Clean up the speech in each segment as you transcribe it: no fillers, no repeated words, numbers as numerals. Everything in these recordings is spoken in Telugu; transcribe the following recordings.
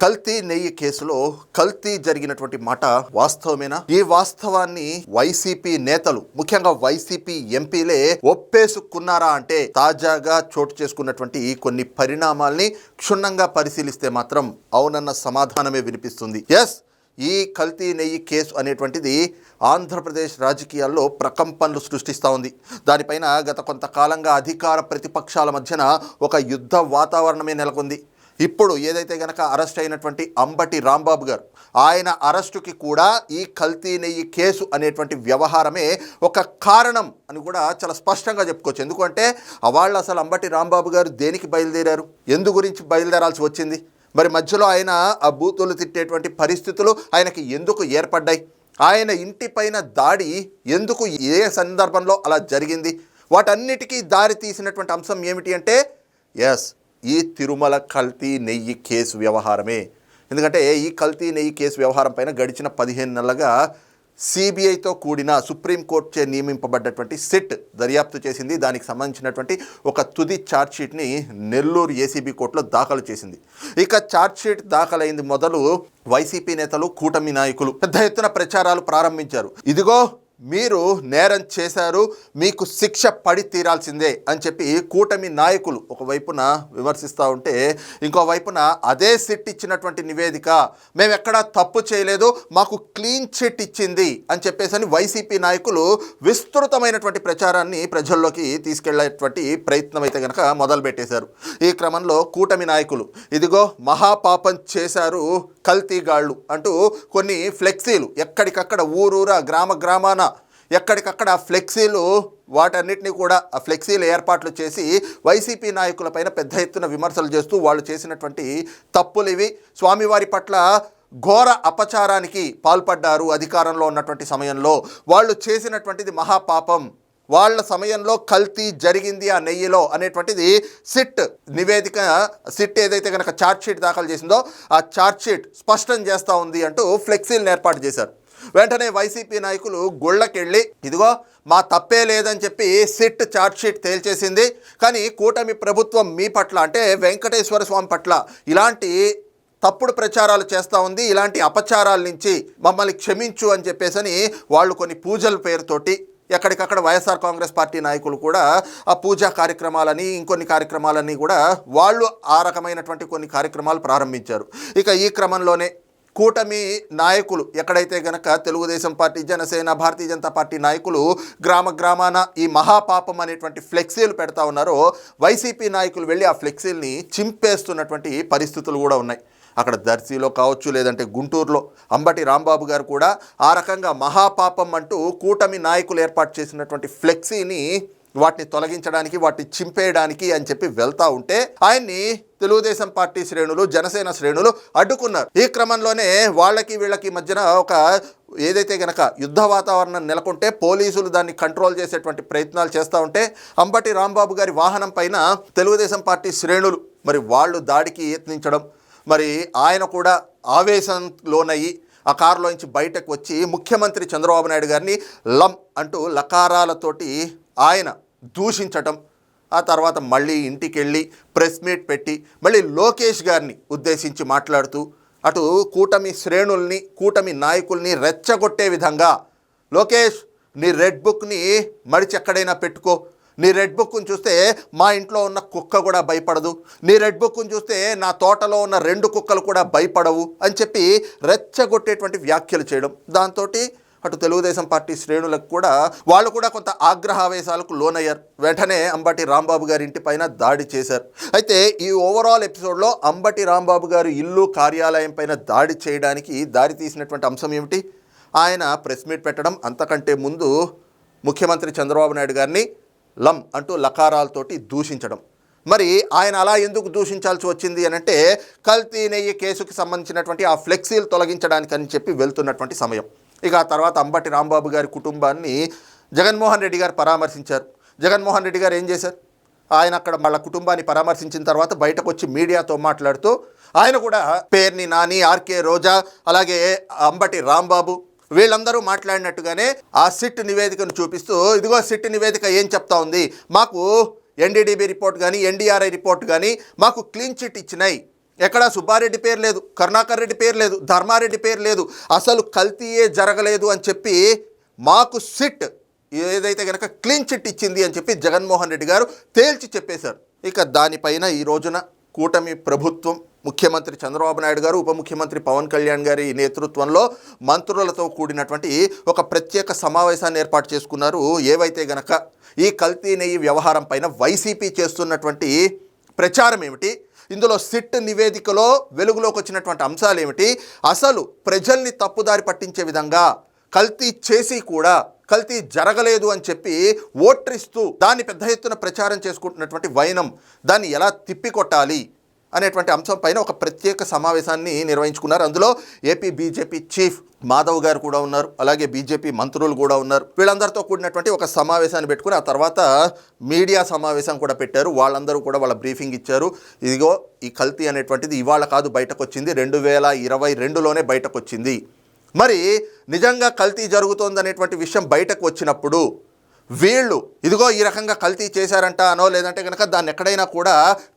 కల్తీ నెయ్యి కేసులో కల్తీ జరిగినటువంటి మాట వాస్తవమేనా? ఈ వాస్తవాన్ని వైసీపీ నేతలు, ముఖ్యంగా వైసీపీ ఎంపీలే ఒప్పేసుకున్నారా అంటే తాజాగా చోటు చేసుకున్నటువంటి కొన్ని పరిణామాల్ని క్షుణ్ణంగా పరిశీలిస్తే మాత్రం అవునన్న సమాధానమే వినిపిస్తుంది. ఎస్, ఈ కల్తీ నెయ్యి కేసు అనేటువంటిది ఆంధ్రప్రదేశ్ రాజకీయాల్లో ప్రకంపనలు సృష్టిస్తూ ఉంది. దానిపైన గత కొంతకాలంగా అధికార ప్రతిపక్షాల మధ్యన ఒక యుద్ధ వాతావరణమే నెలకొంది. ఇప్పుడు ఏదైతే గనక అరెస్ట్ అయినటువంటి అంబటి రాంబాబు గారు, ఆయన అరెస్టుకి కూడా ఈ కల్తీ నెయ్యి కేసు అనేటువంటి వ్యవహారమే ఒక కారణం అని కూడా చాలా స్పష్టంగా చెప్పుకోవచ్చు. ఎందుకంటే వాళ్ళు అసలు అంబటి రాంబాబు గారు దేనికి బయలుదేరారు, ఎందు గురించి బయలుదేరాల్సి వచ్చింది, మరి మధ్యలో ఆయన ఆ బూతులు తిట్టేటువంటి పరిస్థితులు ఆయనకి ఎందుకు ఏర్పడ్డాయి, ఆయన ఇంటిపైన దాడి ఎందుకు, ఏ సందర్భంలో అలా జరిగింది, వాటన్నిటికీ దారి తీసినటువంటి అంశం ఏమిటి అంటే ఎస్, ఈ తిరుమల కల్తీ నెయ్యి కేసు వ్యవహారమే. ఎందుకంటే ఈ కల్తీ నెయ్యి కేసు వ్యవహారం పైన గడిచిన 15 నెలలుగా సిబిఐతో కూడిన సుప్రీంకోర్టు చే నియమింపబడ్డటువంటి సిట్ దర్యాప్తు చేసింది. దానికి సంబంధించినటువంటి ఒక తుది ఛార్జ్షీట్ని నెల్లూరు ఏసీబీ కోర్టులో దాఖలు చేసింది. ఇక ఛార్జ్షీట్ దాఖలైంది మొదలు వైసీపీ నేతలు, కూటమి నాయకులు పెద్ద ఎత్తున ప్రచారాలు ప్రారంభించారు. ఇదిగో మీరు నేరం చేశారు, మీకు శిక్ష పడి తీరాల్సిందే అని చెప్పి కూటమి నాయకులు ఒకవైపున విమర్శిస్తూ ఉంటే, ఇంకోవైపున అదే సిట్ ఇచ్చినటువంటి నివేదిక మేము ఎక్కడా తప్పు చేయలేదు, మాకు క్లీన్ చిట్ ఇచ్చింది అని చెప్పేసి వైసీపీ నాయకులు విస్తృతమైనటువంటి ప్రచారాన్ని ప్రజల్లోకి తీసుకెళ్లేటువంటి ప్రయత్నం అయితే కనుక మొదలుపెట్టేశారు. ఈ క్రమంలో కూటమి నాయకులు ఇదిగో మహాపాపం చేశారు కల్తీగాళ్ళు అంటూ కొన్ని ఫ్లెక్సీలు ఎక్కడికక్కడ ఊరూరా గ్రామాన ఎక్కడికక్కడ ఫ్లెక్సీలు, వాటన్నిటినీ కూడా ఆ ఫ్లెక్సీలు ఏర్పాట్లు చేసి వైసీపీ నాయకులపైన పెద్ద ఎత్తున విమర్శలు చేస్తూ వాళ్ళు చేసినటువంటి తప్పులు ఇవి, స్వామివారి పట్ల ఘోర అపచారానికి పాల్పడ్డారు అధికారంలో ఉన్నటువంటి సమయంలో, వాళ్ళు చేసినటువంటిది మహాపాపం, వాళ్ళ సమయంలో కల్తీ జరిగింది ఆ నెయ్యిలో అనేటువంటిది సిట్ నివేదిక, సిట్ ఏదైతే కనుక ఛార్జ్షీట్ దాఖలు చేసిందో ఆ ఛార్జ్షీట్ స్పష్టం చేస్తూ ఉంది అంటూ ఫ్లెక్సీలను ఏర్పాటు చేశారు. వెంటనే వైసీపీ నాయకులు గుళ్ళకెళ్ళి ఇదిగో మా తప్పే లేదని చెప్పి సిట్ ఛార్జ్షీట్ తేల్చేసింది, కానీ కూటమి ప్రభుత్వం మీ పట్ల అంటే వెంకటేశ్వర స్వామి పట్ల ఇలాంటి తప్పుడు ప్రచారాలు చేస్తూ ఉంది, ఇలాంటి అపచారాల నుంచి మమ్మల్ని క్షమించు అని చెప్పేసి వాళ్ళు కొన్ని పూజల పేరుతోటి ఎక్కడికక్కడ వైఎస్ఆర్ కాంగ్రెస్ పార్టీ నాయకులు కూడా ఆ పూజా కార్యక్రమాలని ఇంకొన్ని కార్యక్రమాలని కూడా వాళ్ళు ఆ రకమైనటువంటి కొన్ని కార్యక్రమాలు ప్రారంభించారు. ఇక ఈ క్రమంలోనే కూటమి నాయకులు ఎక్కడైతే గనక తెలుగుదేశం పార్టీ, జనసేన, భారతీయ జనతా పార్టీ నాయకులు గ్రామాన ఈ మహాపాపం అనేటువంటి ఫ్లెక్సీలు పెడతా ఉన్నారో, వైసీపీ నాయకులు వెళ్ళి ఆ ఫ్లెక్సీల్ని చింపేస్తున్నటువంటి పరిస్థితులు కూడా ఉన్నాయి. అక్కడ దర్శిలో కావచ్చు, లేదంటే గుంటూరులో అంబటి రాంబాబు గారు కూడా ఆ రకంగా మహాపాపం అంటూ కూటమి నాయకులు ఏర్పాటు చేసినటువంటి ఫ్లెక్సీని వాటిని తొలగించడానికి, వాటిని చింపేయడానికి అని చెప్పి వెళ్తూ ఉంటే ఆయన్ని తెలుగుదేశం పార్టీ శ్రేణులు, జనసేన శ్రేణులు అడ్డుకున్నారు. ఈ క్రమంలోనే వాళ్ళకి వీళ్ళకి మధ్యన ఒక ఏదైతే గనక యుద్ధ వాతావరణం నెలకొంటే పోలీసులు దాన్ని కంట్రోల్ చేసేటువంటి ప్రయత్నాలు చేస్తూ ఉంటే అంబటి రాంబాబు గారి వాహనం పైన తెలుగుదేశం పార్టీ శ్రేణులు మరి వాళ్ళు దాడికి యత్నించడం, మరి ఆయన కూడా ఆవేశంలోనయ్యి ఆ కారులోంచి బయటకు వచ్చి ముఖ్యమంత్రి చంద్రబాబు నాయుడు గారిని లం అంటూ లకారాలతోటి ఆయన దూషించటం, ఆ తర్వాత మళ్ళీ ఇంటికి వెళ్ళి ప్రెస్ మీట్ పెట్టి మళ్ళీ లోకేష్ గారిని ఉద్దేశించి మాట్లాడుతూ అటు కూటమి శ్రేణుల్ని, కూటమి నాయకుల్ని రెచ్చగొట్టే విధంగా, లోకేష్ నీ రెడ్ బుక్ని మడిచి ఎక్కడైనా పెట్టుకో, నీ రెడ్ బుక్ని చూస్తే మా ఇంట్లో ఉన్న కుక్క కూడా భయపడదు, నీ రెడ్ బుక్ని చూస్తే నా తోటలో ఉన్న 2 కుక్కలు కూడా భయపడవు అని చెప్పి రెచ్చగొట్టేటువంటి వ్యాఖ్యలు చేయడం, దాంతో అటు తెలుగుదేశం పార్టీ శ్రేణులకు కూడా వాళ్ళు కూడా కొంత ఆగ్రహావేశాలకు లోనయ్యారు. వెంటనే అంబటి రాంబాబు గారి ఇంటి పైన దాడి చేశారు. అయితే ఈ ఓవరాల్ ఎపిసోడ్లో అంబటి రాంబాబు గారు ఇల్లు, కార్యాలయం పైన దాడి చేయడానికి దారి తీసినటువంటి అంశం ఏమిటి? ఆయన ప్రెస్ మీట్ పెట్టడం, అంతకంటే ముందు ముఖ్యమంత్రి చంద్రబాబు నాయుడు గారిని లం అంటూ లకారాలతోటి దూషించడం. మరి ఆయన అలా ఎందుకు దూషించాల్సి వచ్చింది అని అంటే కల్తీ నెయ్యి కేసుకు సంబంధించినటువంటి ఆ ఫ్లెక్సీలు తొలగించడానికి అని చెప్పి వెళ్తున్నటువంటి సమయం. ఇక ఆ తర్వాత అంబటి రాంబాబు గారి కుటుంబాన్ని జగన్మోహన్ రెడ్డి గారు పరామర్శించారు. జగన్మోహన్ రెడ్డి గారు ఏం చేశారు? ఆయన అక్కడ వాళ్ళ కుటుంబాన్ని పరామర్శించిన తర్వాత బయటకు వచ్చి మీడియాతో మాట్లాడుతూ ఆయన కూడా పేర్ని నాని, ఆర్కే రోజా, అలాగే అంబటి రాంబాబు వీళ్ళందరూ మాట్లాడినట్టుగానే ఆ సిట్ నివేదికను చూపిస్తూ ఇదిగో సిట్ నివేదిక ఏం చెప్తా ఉంది, మాకు ఎన్డీడీబీ రిపోర్ట్ కానీ ఎన్డీఆర్ఐ రిపోర్ట్ కానీ మాకు క్లీన్ చిట్ ఇచ్చినాయి, ఎక్కడా సుబ్బారెడ్డి పేరు లేదు, కరుణాకర్ రెడ్డి పేరు లేదు, ధర్మారెడ్డి పేరు లేదు. అసలు కల్తీయే జరగలేదు అని చెప్పి మాకు సిట్ ఏదైతే కనుక క్లీన్ చిట్ ఇచ్చింది అని చెప్పి జగన్మోహన్ రెడ్డి గారు తేల్చి చెప్పేశారు. ఇక దానిపైన ఈ రోజున కూటమి ప్రభుత్వం, ముఖ్యమంత్రి చంద్రబాబు నాయుడు గారు, ఉప ముఖ్యమంత్రి పవన్ కళ్యాణ్ గారి నేతృత్వంలో మంత్రులతో కూడినటువంటి ఒక ప్రత్యేక సమావేశాన్ని ఏర్పాటు చేసుకున్నారు. ఏవైతే గనక ఈ కల్తీ నెయ్యి వ్యవహారం పైన వైసీపీ చేస్తున్నటువంటి ప్రచారం ఏమిటి, ఇందులో సిట్ నివేదికలో వెలుగులోకి వచ్చినటువంటి అంశాలు ఏమిటి, అసలు ప్రజల్ని తప్పుదారి పట్టించే విధంగా కల్తీ చేసి కూడా కల్తీ జరగలేదు అని చెప్పి ఓట్రిస్తూ దాన్ని పెద్ద ఎత్తున ప్రచారం చేసుకుంటున్నటువంటి వైనం, దాన్ని ఎలా తిప్పికొట్టాలి అనేటువంటి అంశం పైన ఒక ప్రత్యేక సమావేశాన్ని నిర్వహించుకున్నారు. అందులో ఏపీ బీజేపీ చీఫ్ మాధవ్ గారు కూడా ఉన్నారు, అలాగే బీజేపీ మంత్రులు కూడా ఉన్నారు. వీళ్ళందరితో కూడినటువంటి ఒక సమావేశాన్ని పెట్టుకుని ఆ తర్వాత మీడియా సమావేశం కూడా పెట్టారు. వాళ్ళందరూ కూడా వాళ్ళ బ్రీఫింగ్ ఇచ్చారు. ఇదిగో ఈ కల్తీ అనేటువంటిది ఇవాళ కాదు బయటకు వచ్చింది, 2022లోనే బయటకు వచ్చింది. మరి నిజంగా కల్తీ జరుగుతోందనేటువంటి విషయం బయటకు వచ్చినప్పుడు వీళ్ళు ఇదిగో ఈ రకంగా కల్తీ చేశారంట అనో, లేదంటే కనుక దాన్ని ఎక్కడైనా కూడా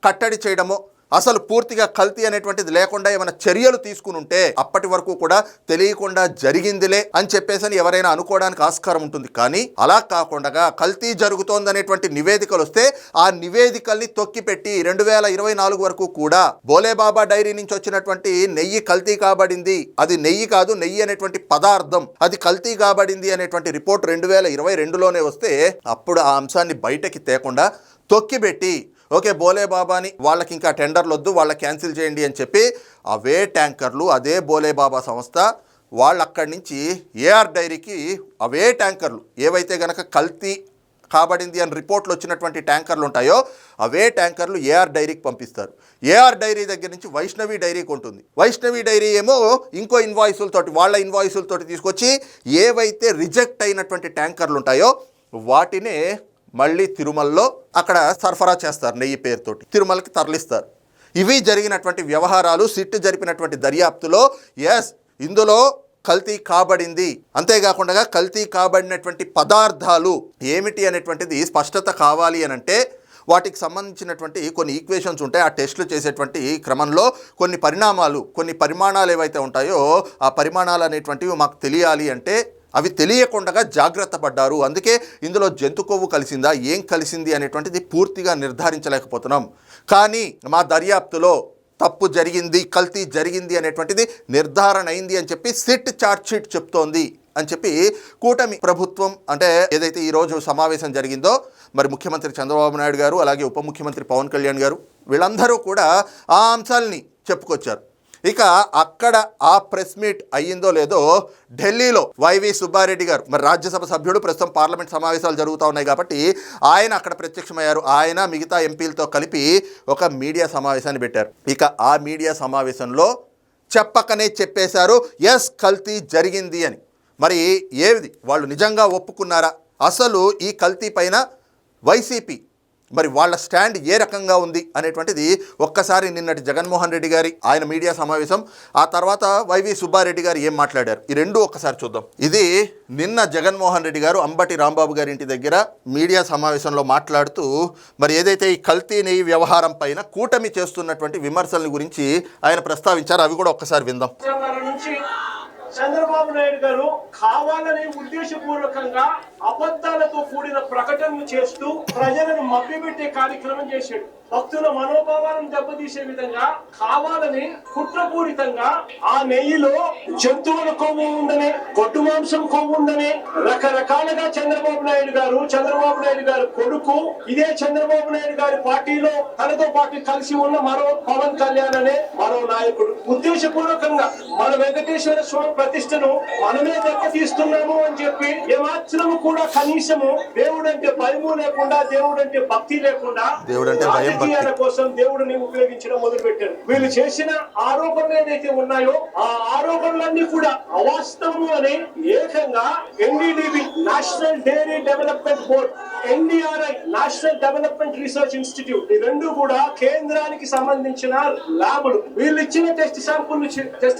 కట్టడి చేయడమో, అసలు పూర్తిగా కల్తీ అనేటువంటిది లేకుండా ఏమైనా చర్యలు తీసుకుని ఉంటే అప్పటి వరకు కూడా తెలియకుండా జరిగిందిలే అని చెప్పేసి ఎవరైనా అనుకోవడానికి ఆస్కారం ఉంటుంది. కానీ అలా కాకుండా కల్తీ జరుగుతోందనేటువంటి నివేదికలు వస్తే ఆ నివేదికల్ని తొక్కిపెట్టి 2024 వరకు కూడా బోలేబాబా డైరీ నుంచి వచ్చినటువంటి నెయ్యి కల్తీ కాబడింది, అది నెయ్యి కాదు, నెయ్యి అనేటువంటి పదార్థం అది కల్తీ కాబడింది అనేటువంటి రిపోర్ట్ 2022లోనే వస్తే అప్పుడు ఆ అంశాన్ని బయటకి తేకుండా తొక్కిపెట్టి ఓకే బోలేబాబాని వాళ్ళకి ఇంకా టెండర్లు వద్దు, వాళ్ళకి క్యాన్సిల్ చేయండి అని చెప్పి అవే ట్యాంకర్లు, అదే బోలేబాబా సంస్థ వాళ్ళు అక్కడి నుంచి ఏఆర్ డైరీకి అవే ట్యాంకర్లు ఏవైతే గనక కల్తీ కాబడింది అని రిపోర్ట్లు వచ్చినటువంటి ట్యాంకర్లు ఉంటాయో అవే ట్యాంకర్లు ఏఆర్ డైరీకి పంపిస్తారు. ఏఆర్ డైరీ దగ్గర నుంచి వైష్ణవి డైరీకి ఉంటుంది. వైష్ణవి డైరీ ఏమో ఇంకో ఇన్వాయిసులతోటి, వాళ్ళ ఇన్వాయిసులతోటి తీసుకొచ్చి ఏవైతే రిజెక్ట్ అయినటువంటి ట్యాంకర్లు ఉంటాయో వాటినే మళ్ళీ తిరుమలలో అక్కడ సరఫరా చేస్తారు, నెయ్యి పేరుతోటి తిరుమలకి తరలిస్తారు. ఇవి జరిగినటువంటి వ్యవహారాలు సిట్ జరిపినటువంటి దర్యాప్తులో ఇందులో కల్తీ కాబడింది. అంతేకాకుండా కల్తీ కాబడినటువంటి పదార్థాలు ఏమిటి అనేటువంటిది స్పష్టత కావాలి అని అంటే వాటికి సంబంధించినటువంటి కొన్ని ఈక్వేషన్స్ ఉంటాయి. ఆ టెస్టులు చేసేటువంటి క్రమంలో కొన్ని పరిమాణాలు ఏవైతే ఉంటాయో ఆ పరిమాణాలు అనేటువంటివి మాకు తెలియాలి అంటే అవి తెలియకుండా జాగ్రత్త పడ్డారు. అందుకే ఇందులో జంతు కొవ్వు కలిసిందా, ఏం కలిసింది అనేటువంటిది పూర్తిగా నిర్ధారించలేకపోతున్నాం. కానీ మా దర్యాప్తులో తప్పు జరిగింది, కల్తీ జరిగింది అనేటువంటిది నిర్ధారణ అయింది అని చెప్పి సిట్ ఛార్జ్ షీట్ చెప్తోంది అని చెప్పి కూటమి ప్రభుత్వం అంటే ఏదైతే ఈరోజు సమావేశం జరిగిందో మరి ముఖ్యమంత్రి చంద్రబాబు నాయుడు గారు అలాగే ఉప ముఖ్యమంత్రి పవన్ కళ్యాణ్ గారు వీళ్ళందరూ కూడా ఆ అంశాలని చెప్పుకొచ్చారు. ఇక అక్కడ ఆ ప్రెస్ మీట్ అయ్యిందో లేదో ఢిల్లీలో వైవి సుబ్బారెడ్డి గారు మరి రాజ్యసభ సభ్యుడు, ప్రస్తుతం పార్లమెంట్ సమావేశాలు జరుగుతూ ఉన్నాయి కాబట్టి ఆయన అక్కడ ప్రత్యక్షమయ్యారు. ఆయన మిగతా ఎంపీలతో కలిపి ఒక మీడియా సమావేశాన్ని పెట్టారు. ఇక ఆ మీడియా సమావేశంలో చెప్పకనే చెప్పేశారు కల్తీ జరిగింది అని. మరి ఏది వాళ్ళు నిజంగా ఒప్పుకున్నారా, అసలు ఈ కల్తీ పైన వైసీపీ మరి వాళ్ళ స్టాండ్ ఏ రకంగా ఉంది అనేటువంటిది ఒక్కసారి నిన్నటి జగన్మోహన్ రెడ్డి గారి ఆయన మీడియా సమావేశం, ఆ తర్వాత వైవి సుబ్బారెడ్డి గారు ఏం మాట్లాడారు, ఈ రెండు ఒక్కసారి చూద్దాం. ఇది నిన్న జగన్మోహన్ రెడ్డి గారు అంబటి రాంబాబు గారి ఇంటి దగ్గర మీడియా సమావేశంలో మాట్లాడుతూ మరి ఏదైతే ఈ కల్తీ నెయ్యి వ్యవహారం పైన కూటమి చేస్తున్నటువంటి విమర్శల గురించి ఆయన ప్రస్తావించారు. అవి కూడా ఒక్కసారి విందాం. చంద్రబాబు నాయుడు గారు కావాలని ఉద్దేశపూర్వకంగా అబద్ధాలతో కూడిన ప్రకటనలు చేస్తూ ప్రజలను మభ్యపెట్టే కార్యక్రమం చేశాడు. భక్తుల మనోభావాలను దెబ్బతీసే విధంగా కావాలని కుట్రపూరితంగా ఆ నెయ్యిలో జంతువుల కొవ్వు ఉందనే, గొడ్డు మాంసం కొవ్వు ఉందనే రకరకాలుగా చంద్రబాబు నాయుడు గారు కొడుకు, ఇదే చంద్రబాబు నాయుడు గారి పార్టీలో తనతో పాటు కలిసి ఉన్న మరో పవన్ కళ్యాణ్ అనే మరో నాయకుడు ఉద్దేశపూర్వకంగా మన వెంకటేశ్వర స్వామి ప్రతిష్టను మనమే దెబ్బతీస్తున్నాము అని చెప్పి ఏమాత్రము కూడా కనీసము దేవుడంటే భయము లేకుండా, దేవుడంటే భక్తి లేకుండా రాజకీయాల కోసం దేవుడిని ఉపయోగించడం మొదలు పెట్టారు. వీళ్ళు చేసిన ఆరోపణలు ఏదైతే ఉన్నాయో ఆ ఆరోపణలన్నీ కూడా అవాస్తవము అని ఏకంగా NDDB national dairy development board NDRI national development research institute ఈ రెండు కూడా కేంద్రానికి సంబంధించిన ల్యాబులు. వీళ్ళు ఇచ్చిన టెస్ట్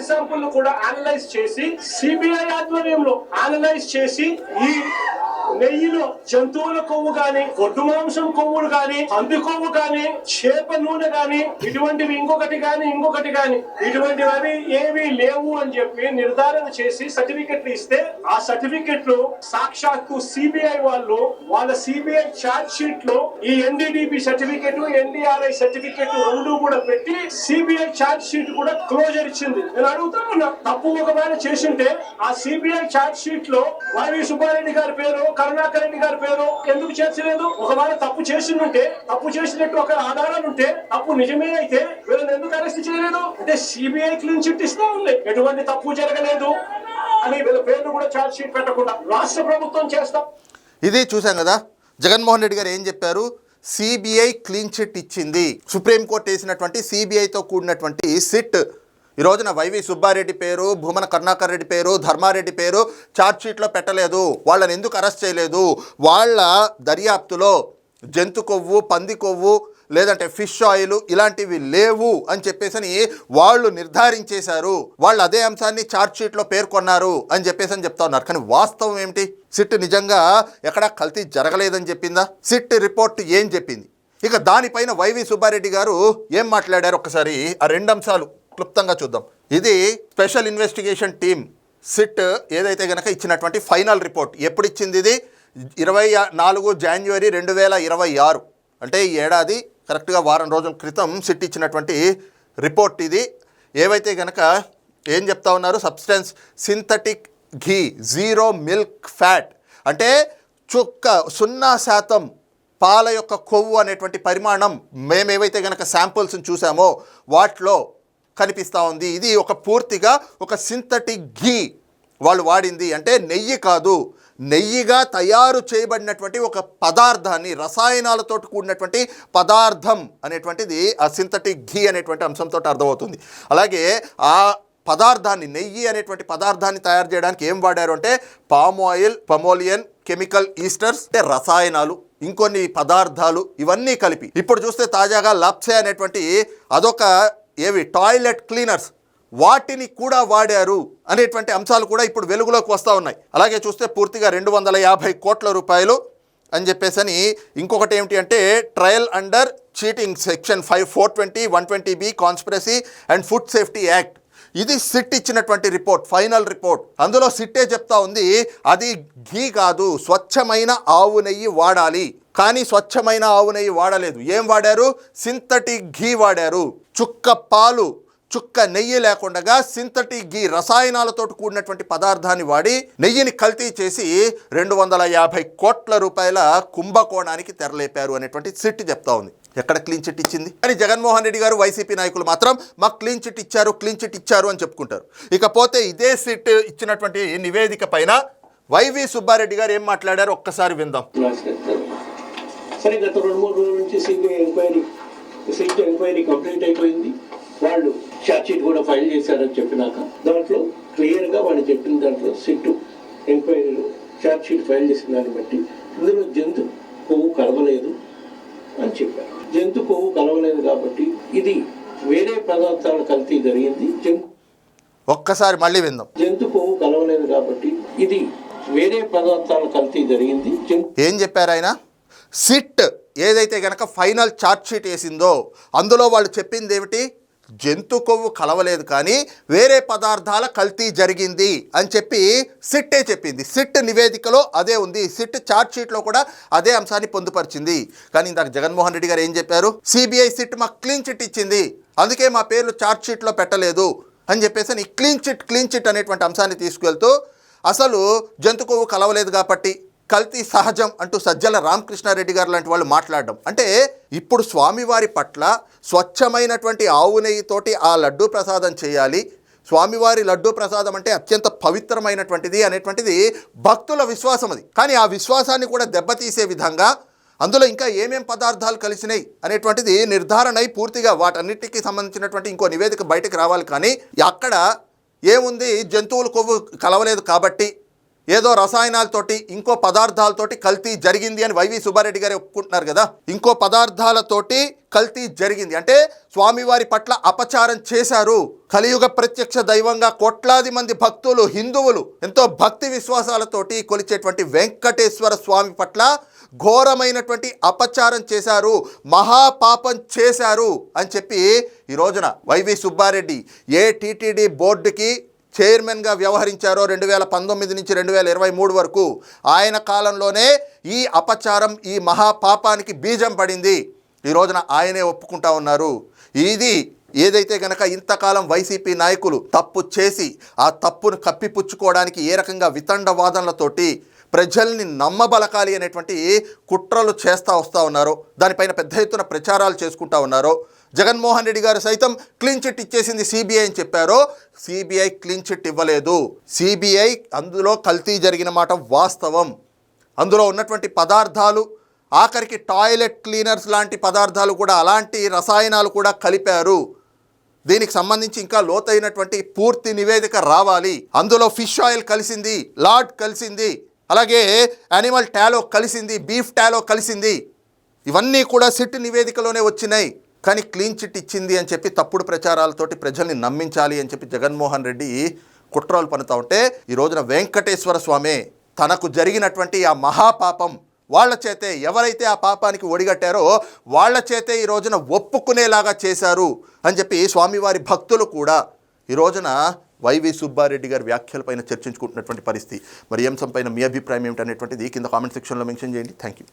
శాంపుల్ కూడా అనలైజ్ చేసి సిబిఐ ఆధ్వర్యంలో అనలైజ్ చేసి ఈ నెయ్యిలో జంతువుల కొవ్వు గాని, గొడ్డు మాంసం కొవ్వులు గాని, పంది కొవ్వు గాని, చేప నూనె గాని, ఇటువంటివి ఇంకొకటి గాని ఇటువంటివి ఏమీ లేవు అని చెప్పి నిర్ధారణ చేసి సర్టిఫికెట్లు ఇస్తే ఆ సర్టిఫికెట్లు సాక్షాత్తు సిబిఐ వాళ్ళు వాళ్ళ సిబిఐ చార్జ్ షీట్ లో ఈ ఎన్డీడీపీ సర్టిఫికెట్, ఎన్డీఆర్ఐ సర్టిఫికెట్ రెండు కూడా పెట్టి సిబిఐ చార్జ్ షీట్ కూడా క్లోజర్ ఇచ్చింది. నేను అడుగుతా ఉన్నా, తప్పు ఒకవేళ చేసింటే ఆ సిబిఐ చార్జ్ షీట్ లో వైవి సుబ్బారెడ్డి గారి పేరు, కరుణాకర్ రెడ్డి గారి పేరు ఎందుకు చేర్చలేదు? ఒకవేళ తప్పు చేసినట్టు ఒక ఆధారాలు ఉంటే, తప్పు నిజమే అయితే వీళ్ళని ఎందుకు అరెస్ట్ చేయలేదు? అంటే సిబిఐ క్లీన్ చిట్ ఇస్తా ఉంది, ఎటువంటి తప్పు జరగలేదు అని వీళ్ళ పేర్లు కూడా ఛార్జ్ షీట్ పెట్టకుండా రాష్ట్ర ప్రభుత్వం చేస్తాం. ఇది చూసాం కదా, జగన్మోహన్ రెడ్డి గారు ఏం చెప్పారు? సిబిఐ క్లీన్ చిట్ ఇచ్చింది. సుప్రీంకోర్టు వేసినటువంటి సిబిఐతో కూడినటువంటి సిట్ ఈ రోజున వైవి సుబ్బారెడ్డి పేరు, భూమన కరుణాకర్ రెడ్డి పేరు, ధర్మారెడ్డి పేరు ఛార్జ్షీట్లో పెట్టలేదు. వాళ్ళని ఎందుకు అరెస్ట్ చేయలేదు? వాళ్ళ దర్యాప్తులో జంతు కొవ్వు, పంది కొవ్వు, లేదంటే ఫిష్ ఆయిల్ ఇలాంటివి లేవు అని చెప్పేసి వాళ్ళు నిర్ధారించేశారు. వాళ్ళు అదే అంశాన్ని ఛార్జ్షీట్లో పేర్కొన్నారు అని చెప్పేసి చెప్తా ఉన్నారు. కానీ వాస్తవం ఏమిటి? సిట్ నిజంగా ఎక్కడా కల్తీ జరగలేదని చెప్పిందా? సిట్ రిపోర్ట్ ఏం చెప్పింది? ఇక దానిపైన వైవి సుబ్బారెడ్డి గారు ఏం మాట్లాడారు ఒకసారి ఆ రెండు అంశాలు క్లుప్తంగా చూద్దాం. ఇది స్పెషల్ ఇన్వెస్టిగేషన్ టీమ్ సిట్ ఏదైతే గనక ఇచ్చినటువంటి ఫైనల్ రిపోర్ట్ ఎప్పుడు ఇచ్చింది? ఇది 24 జనవరి 2026, అంటే ఈ ఏడాది కరెక్ట్గా వారం రోజుల క్రితం సిట్ ఇచ్చినటువంటి రిపోర్ట్ ఇది. ఏవైతే గనక ఏం చెప్తా ఉన్నారు? సబ్స్టెన్స్ సింథటిక్ ఘీ, 0 మిల్క్ ఫ్యాట్, అంటే 0% పాల యొక్క కొవ్వు అనేటువంటి పరిమాణం మేమేవైతే గనక శాంపుల్స్ని చూసామో వాటిలో కనిపిస్తూ ఉంది. ఇది ఒక పూర్తిగా ఒక సింథటిక్ ఘీ వాళ్ళు వాడింది. అంటే నెయ్యి కాదు, నెయ్యిగా తయారు చేయబడినటువంటి ఒక పదార్థాన్ని, రసాయనాలతో కూడినటువంటి పదార్థం అనేటువంటిది ఆ సింథటిక్ ఘీ అనేటువంటి అంశంతో అర్థమవుతుంది. అలాగే ఆ పదార్థాన్ని, నెయ్యి అనేటువంటి పదార్థాన్ని తయారు చేయడానికి ఏం వాడారు అంటే పామ్ ఆయిల్, పమోలియన్, కెమికల్ ఈస్టర్స్, అంటే రసాయనాలు, ఇంకొన్ని పదార్థాలు ఇవన్నీ కలిపి. ఇప్పుడు చూస్తే తాజాగా లప్సే అనేటువంటి అదొక టాయిలెట్ క్లీనర్స్, వాటిని కూడా వాడారు అనేటువంటి అంశాలు కూడా ఇప్పుడు వెలుగులోకి వస్తూ ఉన్నాయి. అలాగే చూస్తే పూర్తిగా 250 కోట్ల రూపాయలు అని చెప్పేసి ఇంకొకటి ఏమిటి అంటే trial under cheating section 420, 120B conspiracy and food safety act. ఇది సిట్ ఇచ్చినటువంటి రిపోర్ట్, ఫైనల్ రిపోర్ట్. అందులో సిట్టే చెప్తా ఉంది అది ఘీ కాదు, స్వచ్ఛమైన ఆవు నెయ్యి వాడాలి. కానీ స్వచ్ఛమైన ఆవు నెయ్యి వాడలేదు. ఏం వాడారు? సింథటిక్ ఘీ వాడారు. చుక్క పాలు, చుక్క నెయ్యి లేకుండా సింథటిక్ ఘీ, రసాయనాలతో కూడినటువంటి పదార్థాన్ని వాడి నెయ్యిని కల్తీ చేసి 250 కోట్ల రూపాయల కుంభకోణానికి తెరలేపారు అనేటువంటి సిట్ చెప్తా ఉంది. ఎక్కడ క్లీన్ చిట్ ఇచ్చింది? కానీ జగన్మోహన్ రెడ్డి గారు, వైసీపీ నాయకులు మాత్రం మాకు క్లీన్ చిట్ ఇచ్చారు అని చెప్పుకుంటారు. ఇకపోతే ఇదే సిట్ ఇచ్చినటువంటి నివేదిక పైన వైవి సుబ్బారెడ్డి గారు ఏం మాట్లాడారు ఒక్కసారి విందాం. సరే, గత 2-3 రోజుల నుంచి సిబిఐ ఎంక్వైరీ కంప్లీట్ అయిపోయింది. వాళ్ళు ఛార్జ్ షీట్ కూడా ఫైల్ చేశారని చెప్పినాక దాంట్లో క్లియర్గా వాళ్ళు చెప్పిన దాంట్లో సిట్ ఎంక్వైరీలో ఛార్జ్ షీట్ ఫైల్ చేసిన దాన్ని బట్టి ఇందులో జంతు కొవ్వు కలవలేదు అని చెప్పారు. జంతు కొవ్వు కలవలేదు కాబట్టి ఇది వేరే పదార్థాల కల్తీ జరిగింది. ఒక్కసారి మళ్ళీ విందాం. జంతు కొవ్వు కలవలేదు కాబట్టి ఇది వేరే పదార్థాల కల్తీ జరిగింది. ఏం చెప్పారు ఆయన? సిట్ ఏదైతే గనక ఫైనల్ ఛార్జ్ షీట్ వేసిందో అందులో వాళ్ళు చెప్పింది ఏమిటి? జంతు కొవ్వు కలవలేదు కానీ వేరే పదార్థాల కల్తీ జరిగింది అని చెప్పి సిట్టే చెప్పింది. సిట్ నివేదికలో అదే ఉంది. సిట్ ఛార్జ్ షీట్లో కూడా అదే అంశాన్ని పొందుపరిచింది. కానీ ఇందాక జగన్మోహన్ రెడ్డి గారు ఏం చెప్పారు? సిబిఐ సిట్ మాకు క్లీన్ చిట్ ఇచ్చింది, అందుకే మా పేర్లు ఛార్జ్ షీట్లో పెట్టలేదు అని చెప్పేసి క్లీన్ చిట్ అనేటువంటి అంశాన్ని తీసుకెళ్తూ అసలు జంతు కొవ్వు కలవలేదు కాబట్టి కల్తీ సహజం అంటూ సజ్జల రామకృష్ణారెడ్డి గారు లాంటి వాళ్ళు మాట్లాడడం. అంటే ఇప్పుడు స్వామివారి పట్ల స్వచ్ఛమైనటువంటి ఆవు నెయ్యితోటి ఆ లడ్డూ ప్రసాదం చేయాలి, స్వామివారి లడ్డూ ప్రసాదం అంటే అత్యంత పవిత్రమైనటువంటిది అనేటువంటిది భక్తుల విశ్వాసం. అది కానీ ఆ విశ్వాసాన్ని కూడా దెబ్బతీసే విధంగా అందులో ఇంకా ఏమేం పదార్థాలు కలిసినాయి అనేటువంటిది నిర్ధారణ అయి పూర్తిగా వాటన్నిటికీ సంబంధించినటువంటి ఇంకో నివేదిక బయటకు రావాలి. కానీ అక్కడ ఏముంది? జంతువుల కొవ్వు కలవలేదు కాబట్టి ఏదో రసాయనాలతోటి ఇంకో పదార్థాలతోటి కల్తీ జరిగింది అని వైవి సుబ్బారెడ్డి గారు ఒప్పుకుంటున్నారు కదా. ఇంకో పదార్థాలతోటి కల్తీ జరిగింది అంటే స్వామివారి పట్ల అపచారం చేశారు. కలియుగ ప్రత్యక్ష దైవంగా కోట్లాది మంది భక్తులు, హిందువులు ఎంతో భక్తి విశ్వాసాలతోటి కొలిచేటువంటి వెంకటేశ్వర స్వామి పట్ల ఘోరమైనటువంటి అపచారం చేశారు, మహాపాపం చేశారు అని చెప్పి ఈ రోజున వైవి సుబ్బారెడ్డి ఏ టీటీడీ బోర్డుకి చైర్మన్గా వ్యవహరించారో 2019 నుంచి 2023 వరకు ఆయన కాలంలోనే ఈ అపచారం, ఈ మహాపాపానికి బీజం పడింది. ఈ రోజున ఆయనే ఒప్పుకుంటా ఉన్నారు. ఇది ఏదైతే గనక ఇంతకాలం వైసీపీ నాయకులు తప్పు చేసి ఆ తప్పును కప్పిపుచ్చుకోవడానికి ఏ రకంగా వితండవాదనలతోటి ప్రజల్ని నమ్మబలకాలి అనేటువంటి కుట్రలు చేస్తూ వస్తూ ఉన్నారో, దానిపైన పెద్ద ఎత్తున ప్రచారాలు చేసుకుంటా ఉన్నారో, జగన్మోహన్ రెడ్డి గారు సైతం క్లీన్ చిట్ ఇచ్చేసింది సిబిఐ అని చెప్పారో, సిబిఐ క్లీన్ చిట్ ఇవ్వలేదు. సిబిఐ అందులో కల్తీ జరిగిన మాట వాస్తవం. అందులో ఉన్నటువంటి పదార్థాలు ఆఖరికి టాయిలెట్ క్లీనర్స్ లాంటి పదార్థాలు కూడా, అలాంటి రసాయనాలు కూడా కలిపారు. దీనికి సంబంధించి ఇంకా లోతైనటువంటి పూర్తి నివేదిక రావాలి. అందులో ఫిష్ ఆయిల్ కలిసింది, లార్డ్ కలిసింది, అలాగే యానిమల్ టాలో కలిసింది, బీఫ్ టాలో కలిసింది. ఇవన్నీ కూడా సిట్ నివేదికలోనే వచ్చినాయి. కానీ క్లీన్ చిట్ ఇచ్చింది అని చెప్పి తప్పుడు ప్రచారాలతోటి ప్రజల్ని నమ్మించాలి అని చెప్పి జగన్మోహన్ రెడ్డి కుట్రలు పనుతూ ఉంటే, ఈ రోజున వెంకటేశ్వర స్వామి తనకు జరిగినటువంటి ఆ మహాపాపం వాళ్ళ చేతే, ఎవరైతే ఆ పాపానికి ఒడిగట్టారో వాళ్ళ చేతే ఈ రోజున ఒప్పుకునేలాగా చేశారు అని చెప్పి స్వామివారి భక్తులు కూడా ఈ రోజున వైవి సుబ్బారెడ్డి గారి వ్యాఖ్యలపైన చర్చించుకుంటున్నటువంటి పరిస్థితి. మరి ఈ అంశంపైన మీ అభిప్రాయం ఏమిటనేటువంటిది కింద కామెంట్ సెక్షన్లో మెన్షన్ చేయండి. Thank you.